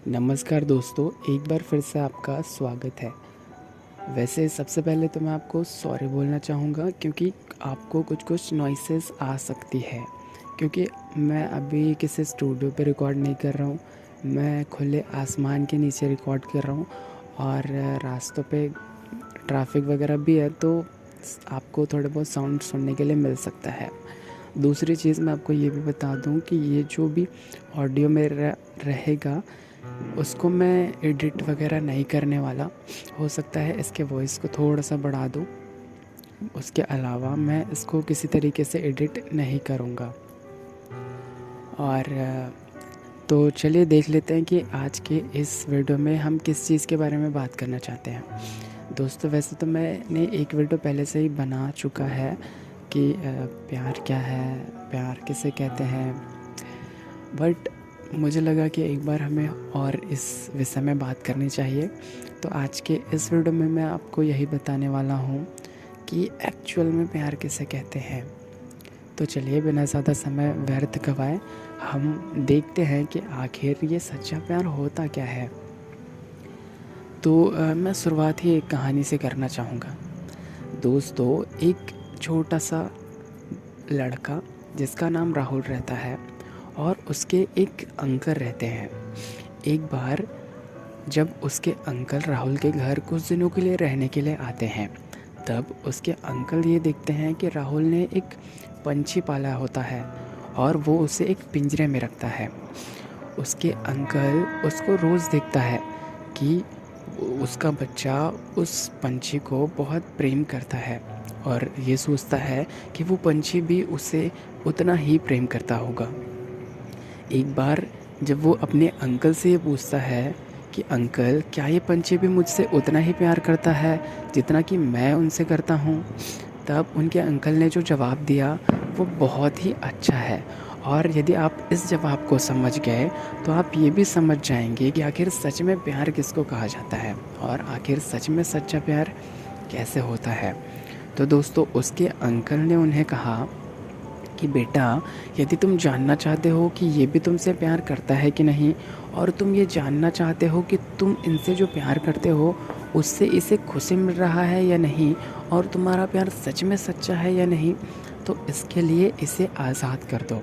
नमस्कार दोस्तों, एक बार फिर से आपका स्वागत है। वैसे सबसे पहले तो मैं आपको सॉरी बोलना चाहूँगा क्योंकि आपको कुछ नॉइसेस आ सकती है, क्योंकि मैं अभी किसी स्टूडियो पे रिकॉर्ड नहीं कर रहा हूँ। मैं खुले आसमान के नीचे रिकॉर्ड कर रहा हूँ और रास्तों पे ट्रैफिक वगैरह भी है, तो आपको थोड़े बहुत साउंड सुनने के लिए मिल सकता है। दूसरी चीज़ मैं आपको ये भी बता दूँ कि ये जो भी ऑडियो में रहेगा उसको मैं एडिट वगैरह नहीं करने वाला। हो सकता है इसके वॉइस को थोड़ा सा बढ़ा दूँ, उसके अलावा मैं इसको किसी तरीके से एडिट नहीं करूँगा। और तो चलिए देख लेते हैं कि आज के इस वीडियो में हम किस चीज़ के बारे में बात करना चाहते हैं। दोस्तों, वैसे तो मैंने एक वीडियो पहले से ही बना चुका है कि प्यार क्या है, प्यार किसे कहते हैं, बट मुझे लगा कि एक बार हमें और इस विषय में बात करनी चाहिए। तो आज के इस वीडियो में मैं आपको यही बताने वाला हूँ कि एक्चुअल में प्यार किसे कहते हैं। तो चलिए बिना ज़्यादा समय व्यर्थ गवाए हम देखते हैं कि आखिर ये सच्चा प्यार होता क्या है। तो मैं शुरुआत ही एक कहानी से करना चाहूँगा। दोस्तों, एक छोटा सा लड़का जिसका नाम राहुल रहता है और उसके एक अंकल रहते हैं। एक बार जब उसके अंकल राहुल के घर कुछ दिनों के लिए रहने के लिए आते हैं, तब उसके अंकल ये देखते हैं कि राहुल ने एक पंछी पाला होता है और वो उसे एक पिंजरे में रखता है। उसके अंकल उसको रोज़ देखता है कि उसका बच्चा उस पंछी को बहुत प्रेम करता है और ये सोचता है कि वो पंछी भी उसे उतना ही प्रेम करता होगा। एक बार जब वो अपने अंकल से ये पूछता है कि अंकल, क्या ये पंछी भी मुझसे उतना ही प्यार करता है जितना कि मैं उनसे करता हूँ, तब उनके अंकल ने जो जवाब दिया वो बहुत ही अच्छा है। और यदि आप इस जवाब को समझ गए तो आप ये भी समझ जाएंगे कि आखिर सच में प्यार किसको कहा जाता है और आखिर सच में सच्चा प्यार कैसे होता है। तो दोस्तों, उसके अंकल ने उन्हें कहा कि बेटा, यदि तुम जानना चाहते हो कि ये भी तुमसे प्यार करता है कि नहीं, और तुम ये जानना चाहते हो कि तुम इनसे जो प्यार करते हो उससे इसे खुशी मिल रहा है या नहीं, और तुम्हारा प्यार सच में सच्चा है या नहीं, तो इसके लिए इसे आज़ाद कर दो।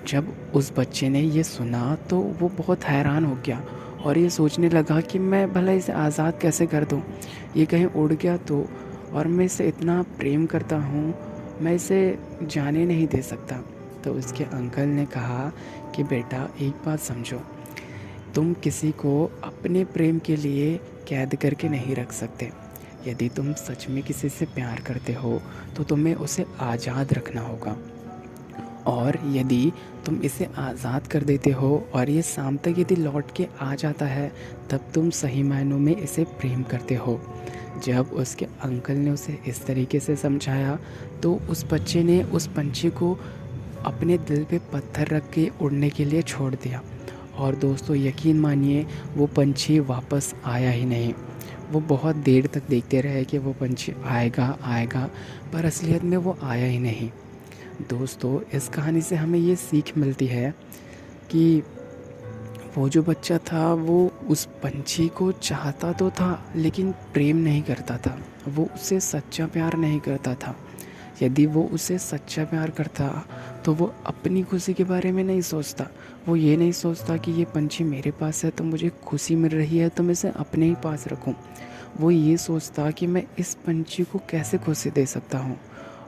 जब उस बच्चे ने ये सुना तो वो बहुत हैरान हो गया और ये सोचने लगा कि मैं भला इसे आज़ाद कैसे कर दूँ, ये कहीं उड़ गया तो, और मैं इसे इतना प्रेम करता हूँ, मैं इसे जाने नहीं दे सकता। तो उसके अंकल ने कहा कि बेटा, एक बात समझो, तुम किसी को अपने प्रेम के लिए कैद करके नहीं रख सकते। यदि तुम सच में किसी से प्यार करते हो तो तुम्हें उसे आज़ाद रखना होगा, और यदि तुम इसे आज़ाद कर देते हो और ये शाम तक यदि लौट के आ जाता है, तब तुम सही मायनों में इसे प्रेम करते हो। जब उसके अंकल ने उसे इस तरीके से समझाया तो उस बच्चे ने उस पंछी को अपने दिल पे पत्थर रख के उड़ने के लिए छोड़ दिया। और दोस्तों, यकीन मानिए, वो पंछी वापस आया ही नहीं। वो बहुत देर तक देखते रहे कि वो पंछी आएगा आएगा, पर असलियत में वो आया ही नहीं। दोस्तों, इस कहानी से हमें ये सीख मिलती है कि वो जो बच्चा था वो उस पंछी को चाहता तो था लेकिन प्रेम नहीं करता था, वो उसे सच्चा प्यार नहीं करता था। यदि वो उसे सच्चा प्यार करता तो वो अपनी खुशी के बारे में नहीं सोचता। वो ये नहीं सोचता कि ये पंछी मेरे पास है तो मुझे खुशी मिल रही है तो मैं इसे अपने ही पास रखूं। वो ये सोचता कि मैं इस पंछी को कैसे खुशी दे सकता हूँ।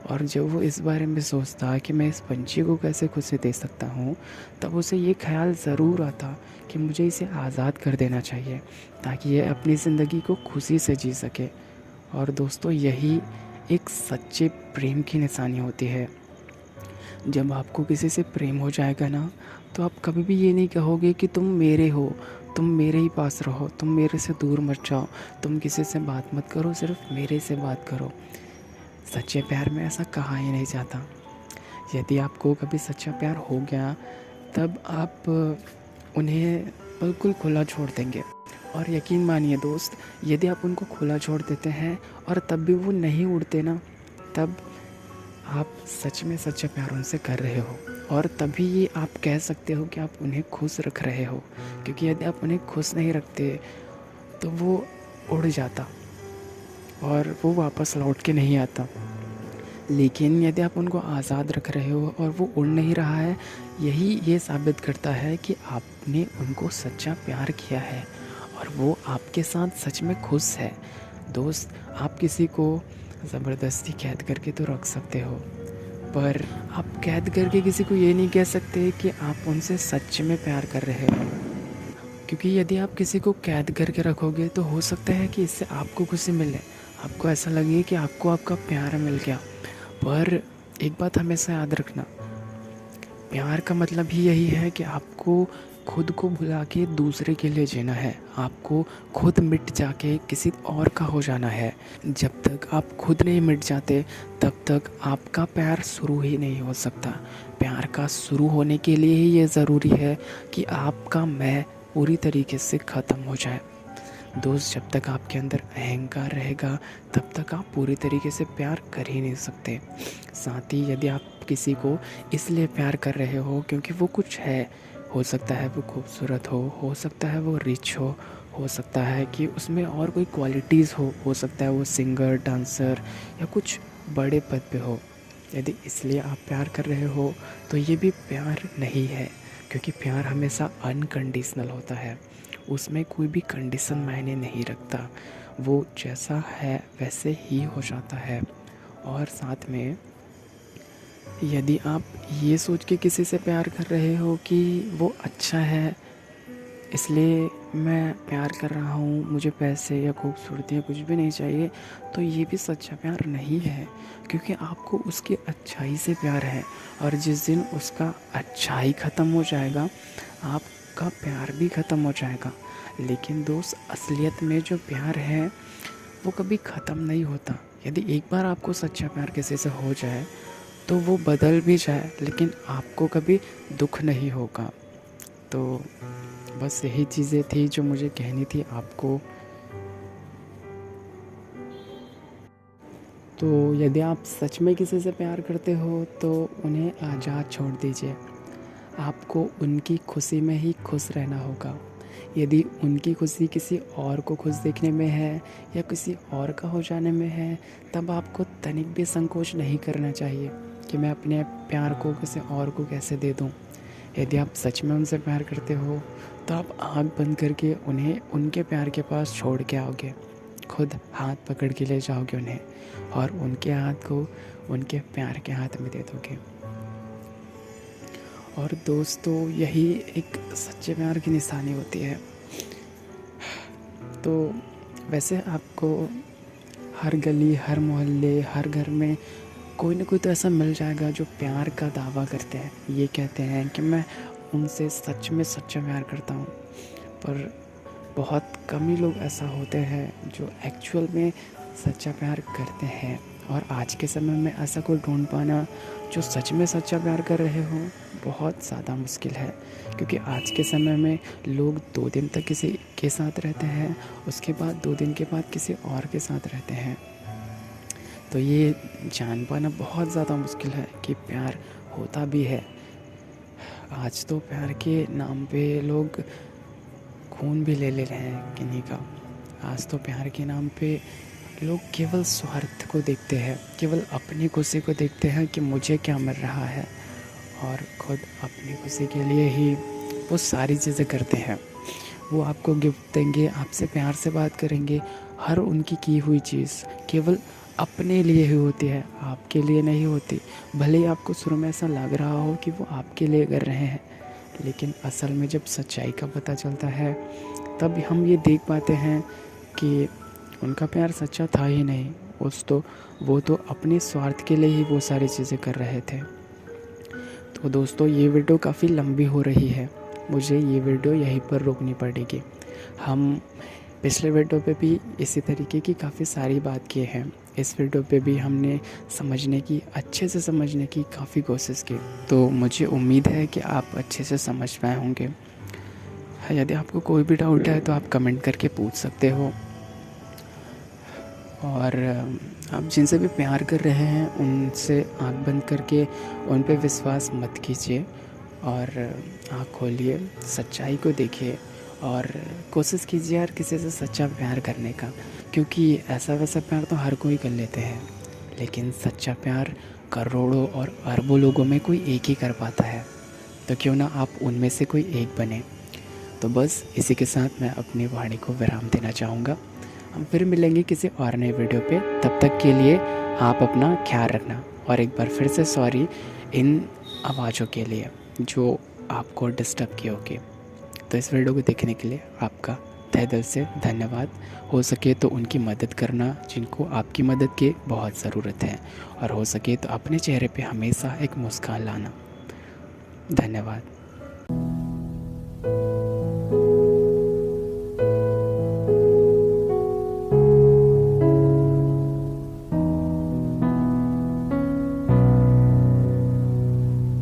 और जब वो इस बारे में सोचता कि मैं इस पंछी को कैसे खुशी दे सकता हूँ, तब उसे ये ख्याल ज़रूर आता कि मुझे इसे आज़ाद कर देना चाहिए ताकि ये अपनी ज़िंदगी को खुशी से जी सके। और दोस्तों, यही एक सच्चे प्रेम की निशानी होती है। जब आपको किसी से प्रेम हो जाएगा ना, तो आप कभी भी ये नहीं कहोगे कि तुम मेरे हो, तुम मेरे ही पास रहो, तुम मेरे से दूर मत जाओ, तुम किसी से बात मत करो, सिर्फ मेरे से बात करो। सच्चे प्यार में ऐसा कहा ही नहीं जाता। यदि आपको कभी सच्चा प्यार हो गया, तब आप उन्हें बिल्कुल खुला छोड़ देंगे। और यकीन मानिए दोस्त, यदि आप उनको खुला छोड़ देते हैं और तब भी वो नहीं उड़ते ना, तब आप सच में सच्चा प्यार उनसे कर रहे हो। और तभी ये आप कह सकते हो कि आप उन्हें खुश रख रहे हो, क्योंकि यदि आप उन्हें खुश नहीं रखते तो वो उड़ जाता और वो वापस लौट के नहीं आता। लेकिन यदि आप उनको आज़ाद रख रहे हो और वो उड़ नहीं रहा है, यही ये साबित करता है कि आपने उनको सच्चा प्यार किया है और वो आपके साथ सच में खुश है। दोस्त, आप किसी को ज़बरदस्ती कैद करके तो रख सकते हो, पर आप कैद करके किसी को ये नहीं कह सकते कि आप उनसे सच में प्यार कर रहे हो। क्योंकि यदि आप किसी को कैद करके रखोगे तो हो सकता है कि इससे आपको खुशी मिले, आपको ऐसा लगे कि आपको आपका प्यार मिल गया। पर एक बात हमेशा याद रखना, प्यार का मतलब ही यही है कि आपको खुद को भुला के दूसरे के लिए जीना है, आपको खुद मिट जाके किसी और का हो जाना है। जब तक आप खुद नहीं मिट जाते तब तक आपका प्यार शुरू ही नहीं हो सकता। प्यार का शुरू होने के लिए ही ये ज़रूरी है कि आपका मैं पूरी तरीके से ख़त्म हो जाए। दोस्त, जब तक आपके अंदर अहंकार रहेगा तब तक आप पूरी तरीके से प्यार कर ही नहीं सकते। साथ ही यदि आप किसी को इसलिए प्यार कर रहे हो क्योंकि वो कुछ है, हो सकता है वो खूबसूरत हो सकता है वो रिच हो सकता है कि उसमें और कोई क्वालिटीज़ हो सकता है वो सिंगर, डांसर या कुछ बड़े पद पे हो। यदि इसलिए आप प्यार कर रहे हो तो ये भी प्यार नहीं है, क्योंकि प्यार हमेशा अनकंडीशनल होता है, उसमें कोई भी कंडीशन मायने नहीं रखता, वो जैसा है वैसे ही हो जाता है। और साथ में यदि आप ये सोच के किसी से प्यार कर रहे हो कि वो अच्छा है इसलिए मैं प्यार कर रहा हूँ, मुझे पैसे या खूबसूरती या कुछ भी नहीं चाहिए, तो ये भी सच्चा प्यार नहीं है, क्योंकि आपको उसकी अच्छाई से प्यार है और जिस दिन उसका अच्छाई ख़त्म हो जाएगा आपका प्यार भी ख़त्म हो जाएगा। लेकिन दोस्त, असलियत में जो प्यार है वो कभी ख़त्म नहीं होता। यदि एक बार आपको सच्चा प्यार किसी से हो जाए तो वो बदल भी जाए, लेकिन आपको कभी दुख नहीं होगा। तो बस यही चीज़ें थी जो मुझे कहनी थी आपको। तो यदि आप सच में किसी से प्यार करते हो तो उन्हें आज़ाद छोड़ दीजिए। आपको उनकी खुशी में ही खुश रहना होगा। यदि उनकी खुशी किसी और को खुश देखने में है या किसी और का हो जाने में है, तब आपको तनिक भी संकोच नहीं करना चाहिए कि मैं अपने प्यार को किसी और को कैसे दे दूं। यदि आप सच में उनसे प्यार करते हो तो आप आँख बंद करके उन्हें उनके प्यार के पास छोड़ के आओगे, खुद हाथ पकड़ के ले जाओगे उन्हें और उनके हाथ को उनके प्यार के हाथ में दे दोगे। और दोस्तों, यही एक सच्चे प्यार की निशानी होती है। तो वैसे आपको हर गली, हर मोहल्ले, हर घर में कोई ना कोई तो ऐसा मिल जाएगा जो प्यार का दावा करते हैं, ये कहते हैं कि मैं उनसे सच में सच्चा प्यार करता हूँ। पर बहुत कम ही लोग ऐसा होते हैं जो एक्चुअल में सच्चा प्यार करते हैं। और आज के समय में ऐसा कोई ढूंढ पाना जो सच में सच्चा प्यार कर रहे हो बहुत ज़्यादा मुश्किल है, क्योंकि आज के समय में लोग 2 दिन तक किसी के साथ रहते हैं, उसके बाद 2 दिन के बाद किसी और के साथ रहते हैं। तो ये जान पाना बहुत ज़्यादा मुश्किल है कि प्यार होता भी है। आज तो प्यार के नाम पे लोग खून भी ले रहे हैं किन्हीं का। आज तो प्यार के नाम पे लोग केवल स्वार्थ को देखते हैं, केवल अपनी खुशी को देखते हैं कि मुझे क्या मिल रहा है, और खुद अपनी खुशी के लिए ही वो सारी चीज़ें करते हैं। वो आपको गिफ्ट देंगे, आपसे प्यार से बात करेंगे, हर उनकी की हुई चीज़ केवल अपने लिए ही होती है, आपके लिए नहीं होती। भले ही आपको शुरू में ऐसा लग रहा हो कि वो आपके लिए कर रहे हैं, लेकिन असल में जब सच्चाई का पता चलता है तब हम ये देख पाते हैं कि उनका प्यार सच्चा था ही नहीं। वो तो अपने स्वार्थ के लिए ही वो सारी चीज़ें कर रहे थे। तो दोस्तों, ये वीडियो काफ़ी लंबी हो रही है, मुझे ये वीडियो यहीं पर रोकनी पड़ेगी। हम पिछले वीडियो पे भी इसी तरीके की काफ़ी सारी बात किए हैं। इस वीडियो पे भी हमने अच्छे से समझने की काफ़ी कोशिश की। तो मुझे उम्मीद है कि आप अच्छे से समझ पाए होंगे। यदि आपको कोई भी डाउट है तो आप कमेंट करके पूछ सकते हो। और आप जिनसे भी प्यार कर रहे हैं उनसे आँख बंद करके उन पे विश्वास मत कीजिए और आँख खोलिए, सच्चाई को देखिए और कोशिश कीजिए यार किसी से सच्चा प्यार करने का, क्योंकि ऐसा वैसा प्यार तो हर कोई कर लेते हैं, लेकिन सच्चा प्यार करोड़ों और अरबों लोगों में कोई एक ही कर पाता है। तो क्यों ना आप उनमें से कोई एक बने। तो बस इसी के साथ मैं अपनी वाणी को विराम देना चाहूँगा। हम फिर मिलेंगे किसी और नए वीडियो पे, तब तक के लिए आप अपना ख्याल रखना। और एक बार फिर से सॉरी इन आवाज़ों के लिए जो आपको डिस्टर्ब किए होगी। तो इस वीडियो को देखने के लिए आपका तहे दिल से धन्यवाद। हो सके तो उनकी मदद करना जिनको आपकी मदद की बहुत ज़रूरत है, और हो सके तो अपने चेहरे पे हमेशा एक मुस्कान लाना। धन्यवाद।